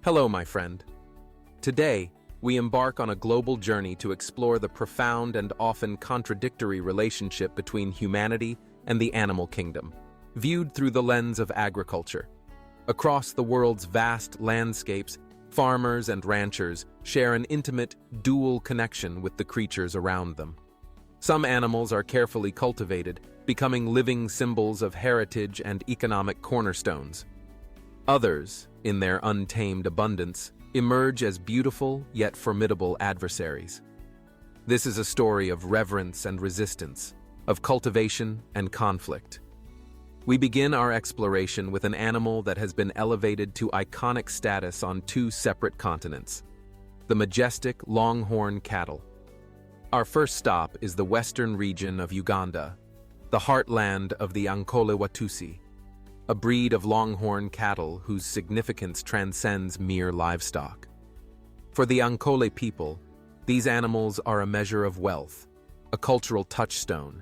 Hello, my friend. Today, we embark on a global journey to explore the profound and often contradictory relationship between humanity and the animal kingdom, viewed through the lens of agriculture. Across the world's vast landscapes, farmers and ranchers share an intimate, dual connection with the creatures around them. Some animals are carefully cultivated, becoming living symbols of heritage and economic cornerstones. Others, in their untamed abundance, emerge as beautiful yet formidable adversaries. This is a story of reverence and resistance, of cultivation and conflict. We begin our exploration with an animal that has been elevated to iconic status on two separate continents: the majestic Longhorn cattle. Our first stop is the western region of Uganda, the heartland of the Ankole-Watusi, a breed of Longhorn cattle whose significance transcends mere livestock. For the Ankole people, these animals are a measure of wealth, a cultural touchstone,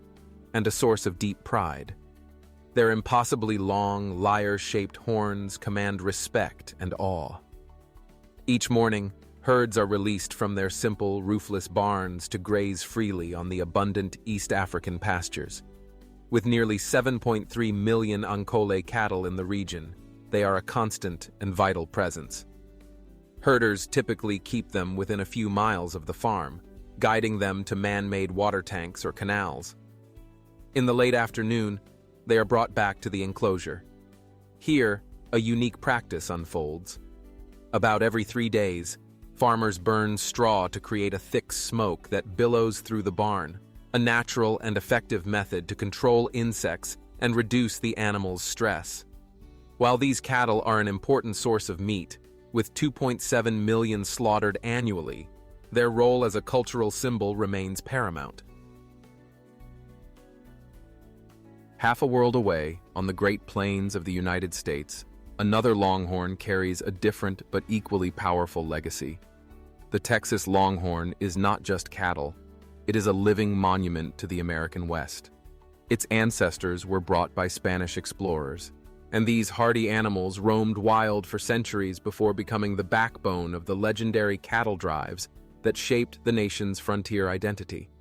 and a source of deep pride. Their impossibly long, lyre-shaped horns command respect and awe. Each morning, herds are released from their simple, roofless barns to graze freely on the abundant East African pastures. With nearly 7.3 million Ankole cattle in the region, they are a constant and vital presence. Herders typically keep them within a few miles of the farm, guiding them to man-made water tanks or canals. In the late afternoon, they are brought back to the enclosure. Here, a unique practice unfolds. About every 3 days, farmers burn straw to create a thick smoke that billows through the barn, a natural and effective method to control insects and reduce the animal's stress. While these cattle are an important source of meat, with 2.7 million slaughtered annually, their role as a cultural symbol remains paramount. Half a world away, on the Great Plains of the United States, another Longhorn carries a different but equally powerful legacy. The Texas Longhorn is not just cattle. It is a living monument to the American West. Its ancestors were brought by Spanish explorers, and these hardy animals roamed wild for centuries before becoming the backbone of the legendary cattle drives that shaped the nation's frontier identity.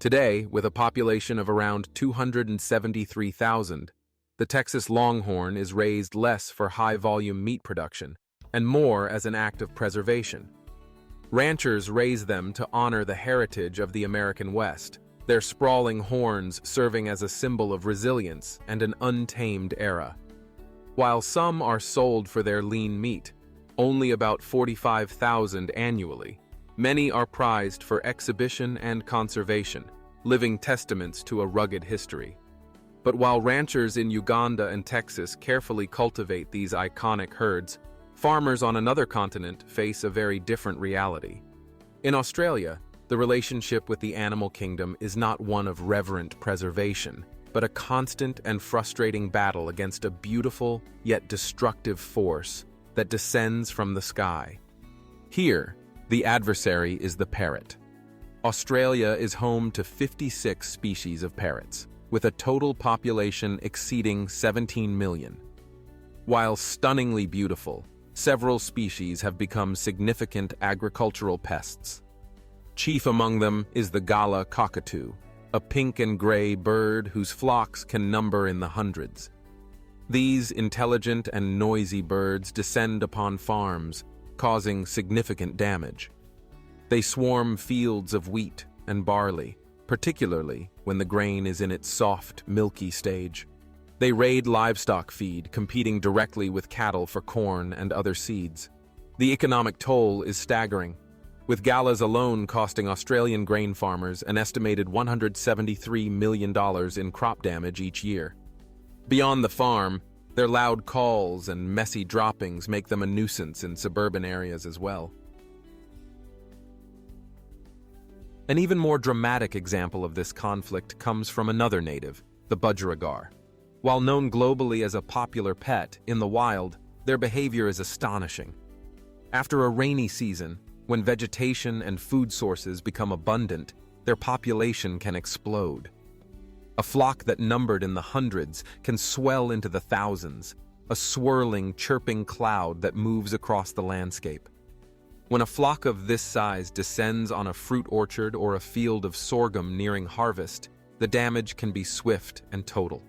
Today, with a population of around 273,000, the Texas Longhorn is raised less for high-volume meat production and more as an act of preservation. Ranchers raise them to honor the heritage of the American West, their sprawling horns serving as a symbol of resilience and an untamed era. While some are sold for their lean meat, only about 45,000 annually, many are prized for exhibition and conservation, living testaments to a rugged history. But while ranchers in Uganda and Texas carefully cultivate these iconic herds, farmers on another continent face a very different reality. In Australia, the relationship with the animal kingdom is not one of reverent preservation, but a constant and frustrating battle against a beautiful yet destructive force that descends from the sky. Here, the adversary is the parrot. Australia is home to 56 species of parrots, with a total population exceeding 17 million. While stunningly beautiful, several species have become significant agricultural pests. Chief among them is the Gala cockatoo, a pink and gray bird whose flocks can number in the hundreds. These intelligent and noisy birds descend upon farms, causing significant damage. They swarm fields of wheat and barley, particularly when the grain is in its soft, milky stage. They raid livestock feed, competing directly with cattle for corn and other seeds. The economic toll is staggering, with galas alone costing Australian grain farmers an estimated $173 million in crop damage each year. Beyond the farm, their loud calls and messy droppings make them a nuisance in suburban areas as well. An even more dramatic example of this conflict comes from another native, the budgerigar. While known globally as a popular pet, in the wild, their behavior is astonishing. After a rainy season, when vegetation and food sources become abundant, their population can explode. A flock that numbered in the hundreds can swell into the thousands, a swirling, chirping cloud that moves across the landscape. When a flock of this size descends on a fruit orchard or a field of sorghum nearing harvest, the damage can be swift and total.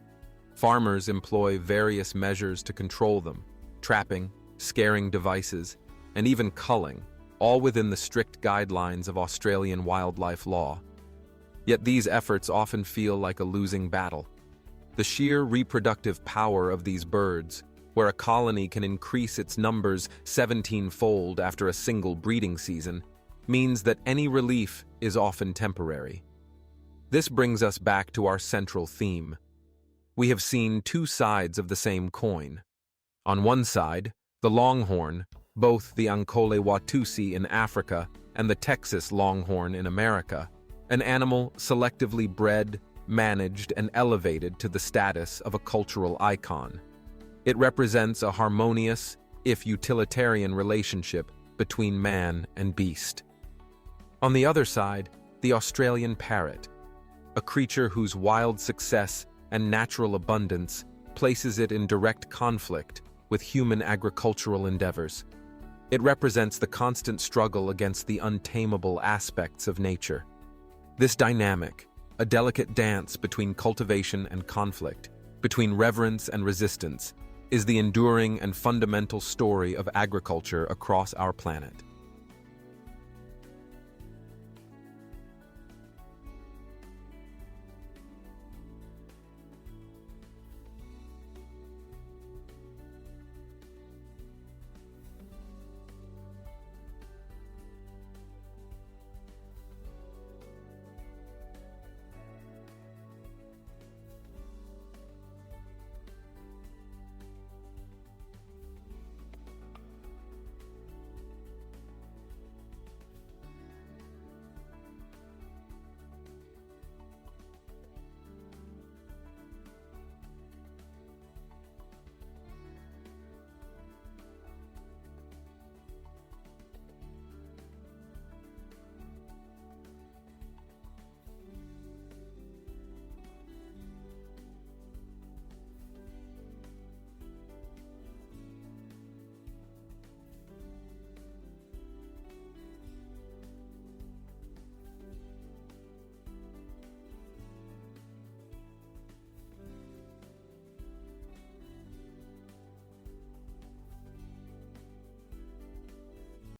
Farmers employ various measures to control them: trapping, scaring devices, and even culling, all within the strict guidelines of Australian wildlife law. Yet these efforts often feel like a losing battle. The sheer reproductive power of these birds, where a colony can increase its numbers 17-fold after a single breeding season, means that any relief is often temporary. This brings us back to our central theme. We have seen two sides of the same coin. On one side, the Longhorn, both the Ankole Watusi in Africa and the Texas Longhorn in America, an animal selectively bred, managed, and elevated to the status of a cultural icon. It represents a harmonious, if utilitarian, relationship between man and beast. On the other side, the Australian parrot, a creature whose wild success and natural abundance places it in direct conflict with human agricultural endeavors. It represents the constant struggle against the untamable aspects of nature. This dynamic, a delicate dance between cultivation and conflict, between reverence and resistance, is the enduring and fundamental story of agriculture across our planet.